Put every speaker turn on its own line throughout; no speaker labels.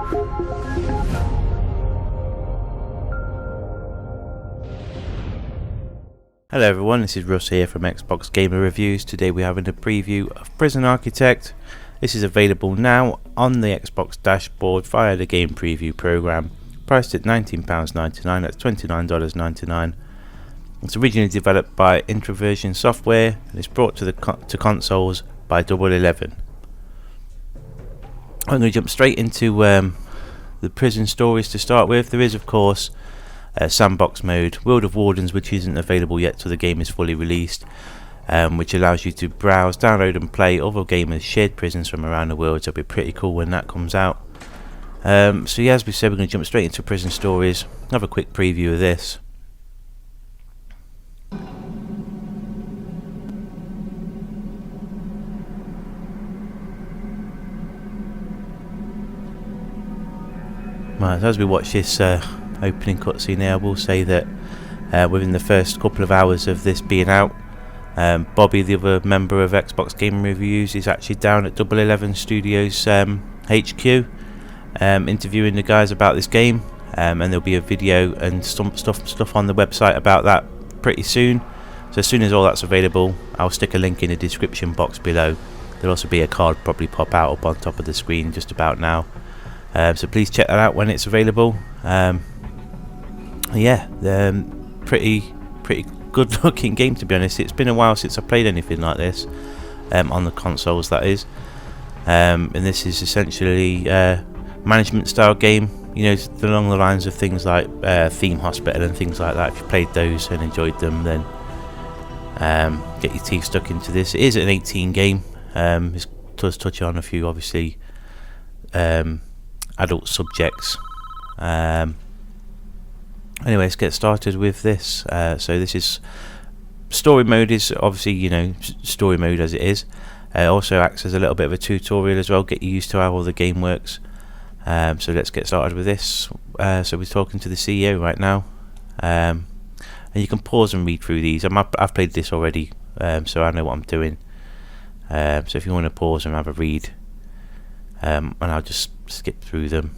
Hello everyone, this is Russ here from Xbox Gamer Reviews. Today we're having a preview of Prison Architect. This is available now on the Xbox dashboard via the game preview program. Priced at £19.99, that's $29.99. It's originally developed by Introversion Software and it's brought to consoles by Double 11. I'm going to jump straight into the prison stories to start with. There is of course sandbox mode, World of Wardens, which isn't available yet till the game is fully released, which allows you to browse, download and play other gamers' shared prisons from around the world. So it'll be pretty cool when that comes out. So yeah, as we said, we're going to jump straight into prison stories. Have a quick preview of this. Right, so as we watch this opening cutscene here, I will say that within the first couple of hours of this being out, Bobby, the other member of Xbox Game Reviews, is actually down at Double 11 Studios HQ, interviewing the guys about this game, and there'll be a video and some stuff on the website about that pretty soon. So as soon as all that's available, I'll stick a link in the description box below. There'll also be a card probably pop out up on top of the screen just about now. So please check that out when it's available. Yeah, pretty good looking game, to be honest. It's been a while since I played anything like this on the consoles, that is. And this is essentially management style game, you know, along the lines of things like Theme Hospital and things like that. If you played those and enjoyed them, then get your teeth stuck into this. It is an 18 game. It does touch on a few, obviously, adult subjects. Anyway, let's get started with this. So this is story mode. Is obviously, you know, story mode as it is. Also acts as a little bit of a tutorial as well, get you used to how all the game works. So let's get started with this. So we're talking to the CEO right now, and you can pause and read through these. I've played this already, so I know what I'm doing. So if you want to pause and have a read, and I'll just skip through them.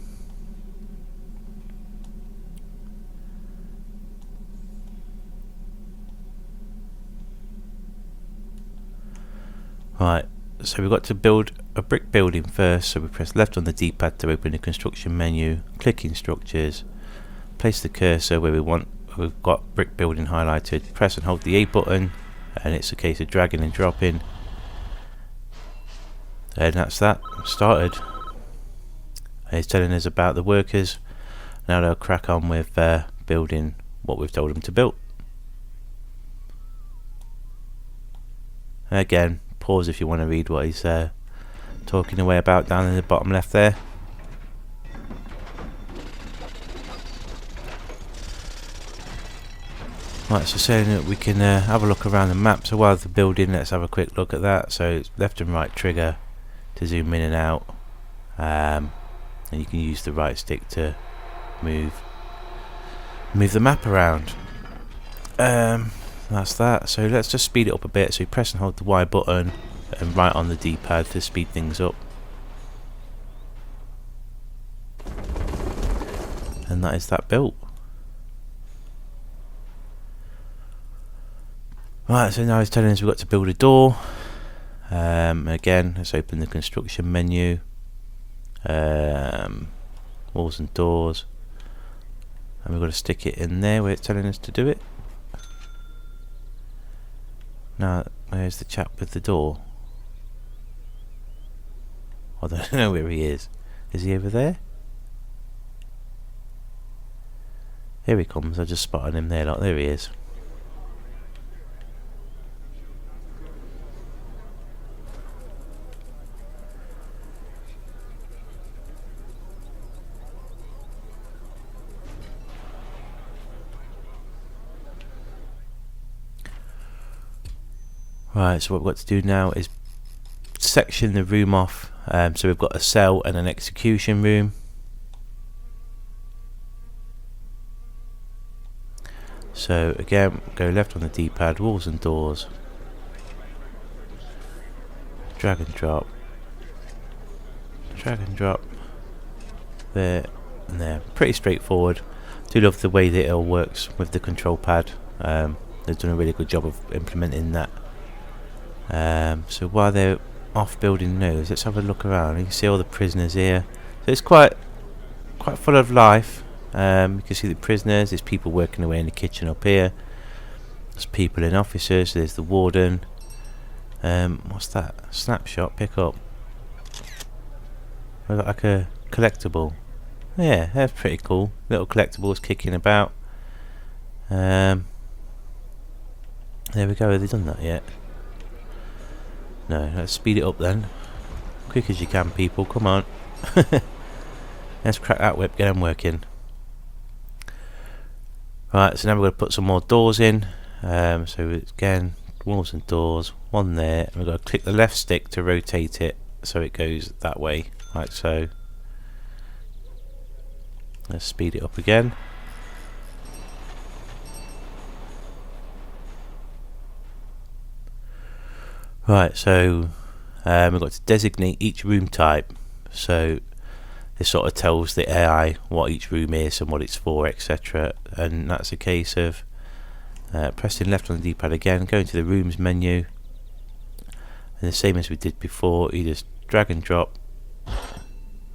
Right, so we've got to build a brick building first, so we press left on the D-pad to open the construction menu, click in structures, place the cursor where we want. We've got brick building highlighted, press and hold the A button, and it's a case of dragging and dropping. And that's that, started. It's telling us about the workers. Now they'll crack on with building what we've told them to build. Again, pause if you want to read what he's talking away about down in the bottom left there. Right, so saying that we can have a look around the map. So while the building, let's have a quick look at that. So it's left and right trigger to zoom in and out, and you can use the right stick to move the map around. That's that. So let's just speed it up a bit. So you press and hold the Y button and right on the D-pad to speed things up. And that is that built. Right, so now it's telling us we've got to build a door. Again, let's open the construction menu. Walls and doors. And we've got to stick it in there where it's telling us to do it. Now, where's the chap with the door? I don't know where he is. Is he over there? Here he comes. I just spotted him there. Like, there he is. Right, so what we've got to do now is section the room off. So we've got a cell and an execution room. So again, go left on the D-pad, walls and doors, drag and drop, there, and there. Pretty straightforward. Do love the way that it all works with the control pad. They've done a really good job of implementing that. So while they're off building those, let's have a look around. You can see all the prisoners here. So it's quite full of life. You can see the prisoners. There's people working away in the kitchen up here. There's people in offices. There's the warden. What's that? Snapshot. Pick up. We've got like a collectible. Yeah, that's pretty cool. Little collectibles kicking about. There we go. Have they done that yet? No, let's speed it up then. Quick as you can, people. Come on. Let's crack that whip. Get them working. Right, so now we're going to put some more doors in. So again, walls and doors. One there. And we're going to click the left stick to rotate it so it goes that way, like so. Let's speed it up again. Right, so we've got to designate each room type. So this sort of tells the AI what each room is and what it's for, etc. And that's a case of pressing left on the D-pad again, going to the rooms menu, and the same as we did before, you just drag and drop.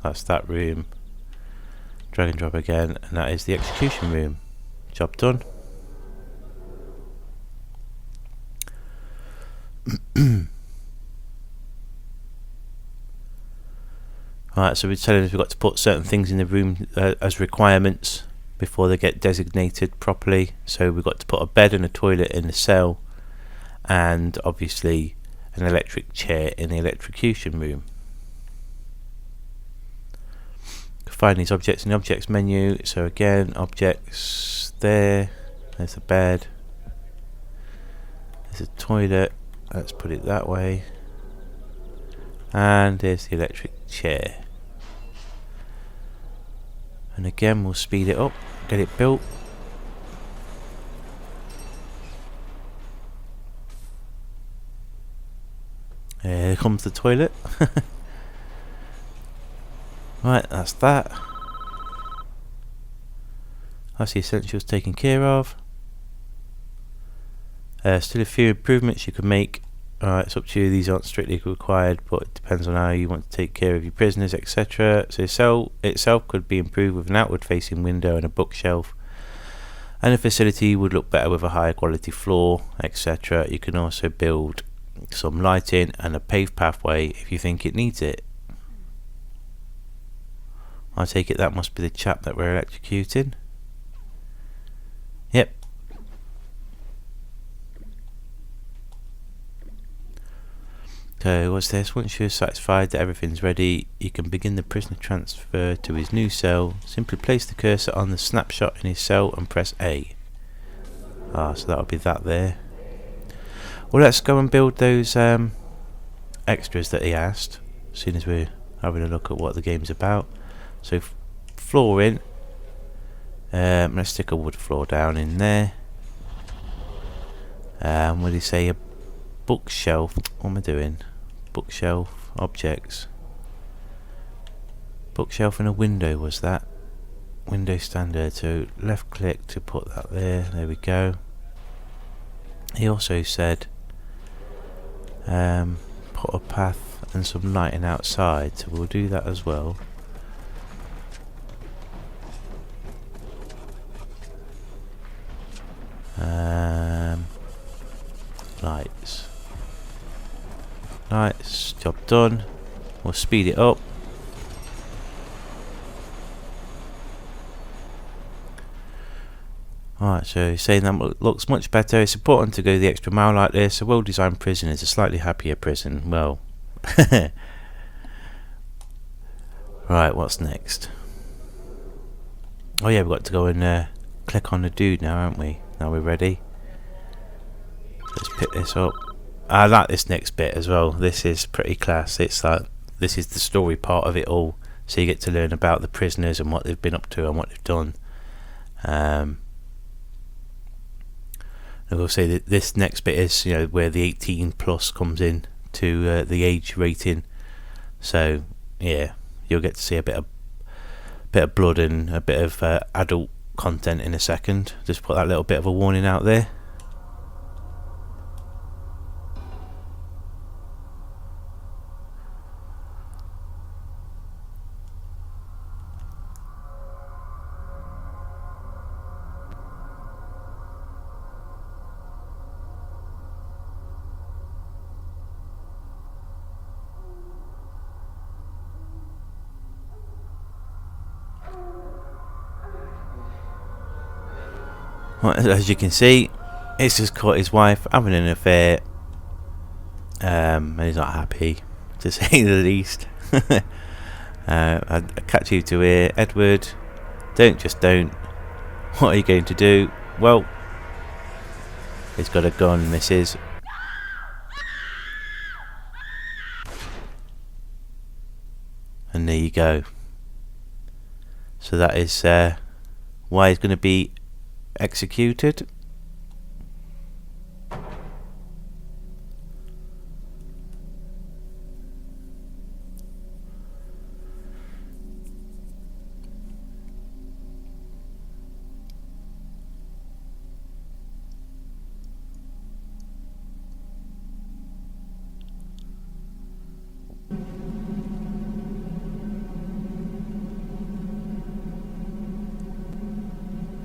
That's that room. Drag and drop again, and that is the execution room. Job done. Right, so we're telling us we've got to put certain things in the room as requirements before they get designated properly. So we've got to put a bed and a toilet in the cell, and obviously an electric chair in the electrocution room. Find these objects in the objects menu. So again, objects there. There's a bed. There's a toilet. Let's put it that way. And there's the electric chair. And again, we'll speed it up, get it built. Here comes the toilet. Right, that's that. That's the essentials taken care of. Still a few improvements you can make. It's up to you. These aren't strictly required, but it depends on how you want to take care of your prisoners, etc. So the cell itself could be improved with an outward facing window and a bookshelf, and the facility would look better with a higher quality floor, etc. You can also build some lighting and a paved pathway if you think it needs it. I take it that must be the chap that we're electrocuting. Yep. So what's this? Once you're satisfied that everything's ready, you can begin the prisoner transfer to his new cell. Simply place the cursor on the snapshot in his cell and press A. So that'll be that there. Well, let's go and build those extras that he asked, as soon as we're having a look at what the game's about. So flooring, let's stick a wood floor down in there. What did he say? A bookshelf. What am I doing? Bookshelf, objects. Bookshelf and a window was that. Window standard. So left click to put that there. There we go. He also said put a path and some lighting outside. So we'll do that as well. Lights, job done. We'll speed it up. Alright, so saying that looks much better. It's important to go the extra mile like this. A well-designed prison is a slightly happier prison. Well, right, what's next? Oh yeah, we've got to go and click on the dude now, haven't we? Now we're ready. Let's pick this up. I like this next bit as well. This is pretty class. It's like, this is the story part of it all. So you get to learn about the prisoners and what they've been up to and what they've done. I will say that this next bit is, you know, where the 18 plus comes in to the age rating. So yeah, you'll get to see a bit bit of blood and a bit of adult content in a second. Just put that little bit of a warning out there. Well, as you can see, he's just caught his wife having an affair, and he's not happy, to say the least. I catch you to hear, Edward, don't. What are you going to do? Well, he's got a gun, missus. And there you go. So that is why he's going to be executed.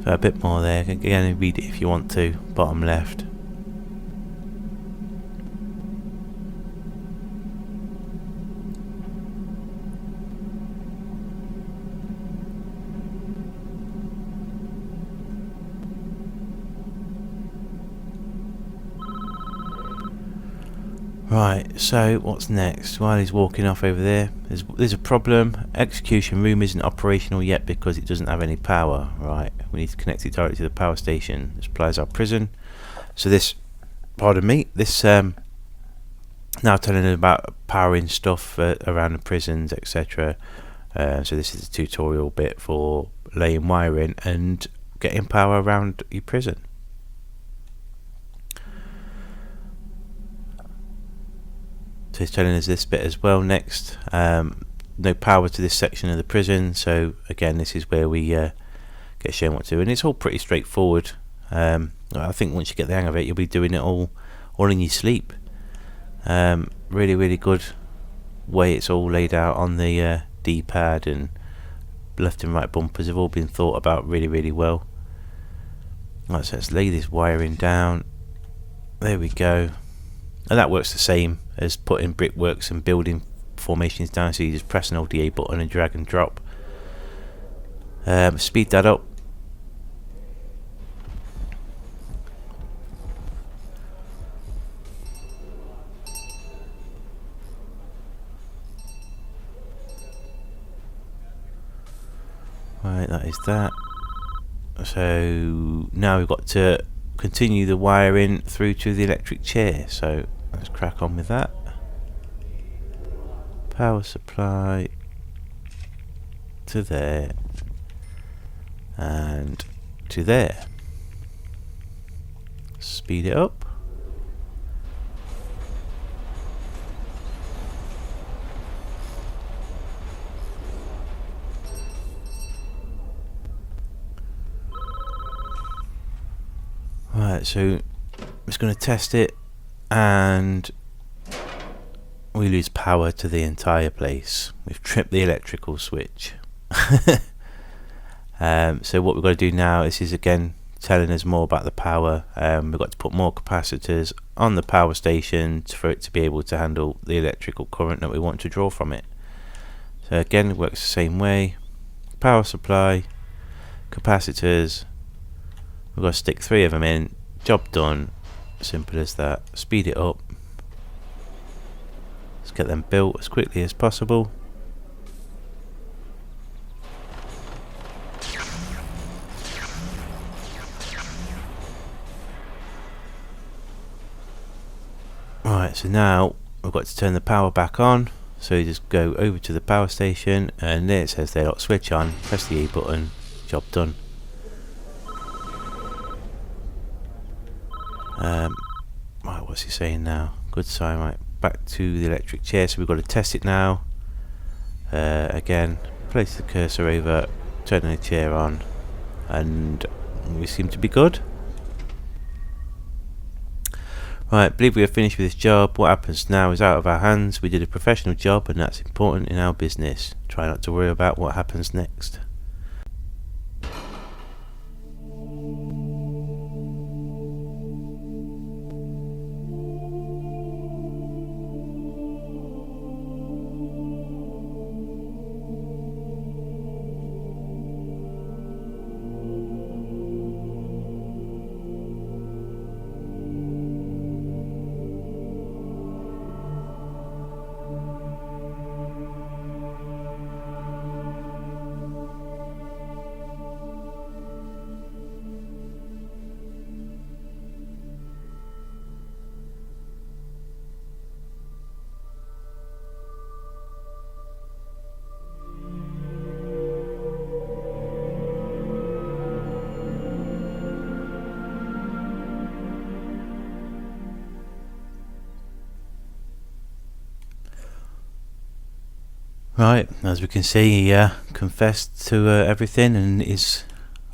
So a bit more there. Again, read it if you want to. Bottom left. Right, so what's next? While he's walking off over there, there's a problem. Execution room isn't operational yet because it doesn't have any power. Right, we need to connect it directly to the power station. This supplies our prison. So this, pardon me, this now telling us about powering stuff around the prisons, etc. So this is a tutorial bit for laying wiring and getting power around your prison. So he's telling us this bit as well next. No power to this section of the prison. So again, this is where we get shown what to do, and it's all pretty straightforward. I think once you get the hang of it, you'll be doing it all in your sleep. Really good way it's all laid out on the D-pad, and left and right bumpers have all been thought about really well. Right, so let's lay this wiring down. There we go. And that works the same as putting brickworks and building formations down, so you just press an Alt-A button and drag and drop. Speed that up. Right, that is that. So now we've got to continue the wiring through to the electric chair, so let's crack on with that. Power supply to there and to there. Speed it up. Right, so I'm just going to test it, and we lose power to the entire place. We've tripped the electrical switch. So what we've got to do now, this is again telling us more about the power. We've got to put more capacitors on the power station for it to be able to handle the electrical current that we want to draw from it. So again, it works the same way. Power supply, capacitors. We've got to stick 3 of them in. Job done. Simple as that. Speed it up. Let's get them built as quickly as possible. Right, so now we've got to turn the power back on. So you just go over to the power station, and there it says there, switch on, press the E button, job done. Right, what's he saying now? Good sign. Right, back to the electric chair. So we've got to test it now. Again, place the cursor over, turning the chair on, and we seem to be good. Right, believe we are finished with this job. What happens now is out of our hands. We did a professional job, and that's important in our business. Try not to worry about what happens next. Right, as we can see, he confessed to everything and is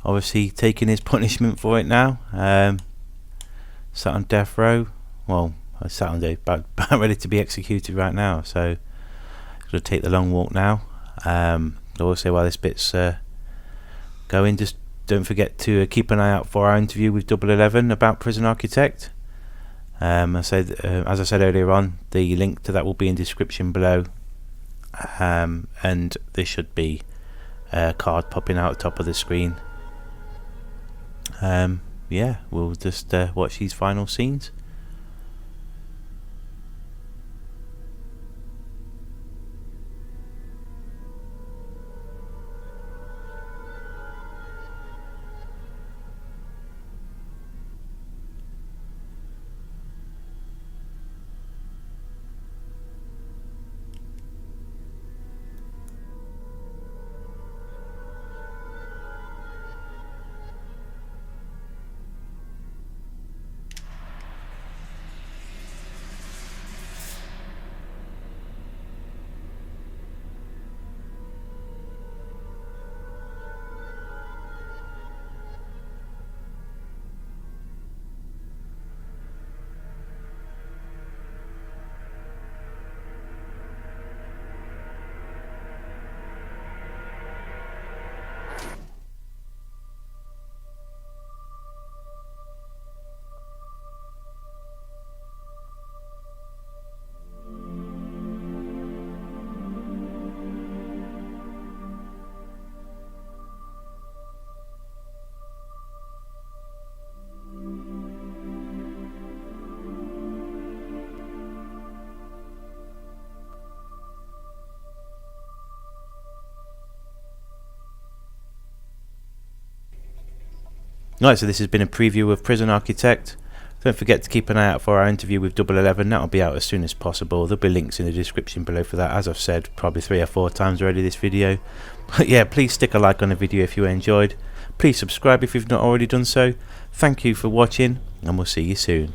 obviously taking his punishment for it now. Sat on death row. Well, I sat on there, about ready to be executed right now. So, he's going to take the long walk now. I will say while this bit's going, just don't forget to keep an eye out for our interview with Double 11 about Prison Architect. As I said earlier on, the link to that will be in the description below. And there should be a card popping out the top of the screen. Yeah, we'll just watch these final scenes. Right, so this has been a preview of Prison Architect. Don't forget to keep an eye out for our interview with Double 11. That'll be out as soon as possible. There'll be links in the description below for that. As I've said probably 3 or 4 times already this video. But yeah, please stick a like on the video if you enjoyed. Please subscribe if you've not already done so. Thank you for watching, and we'll see you soon.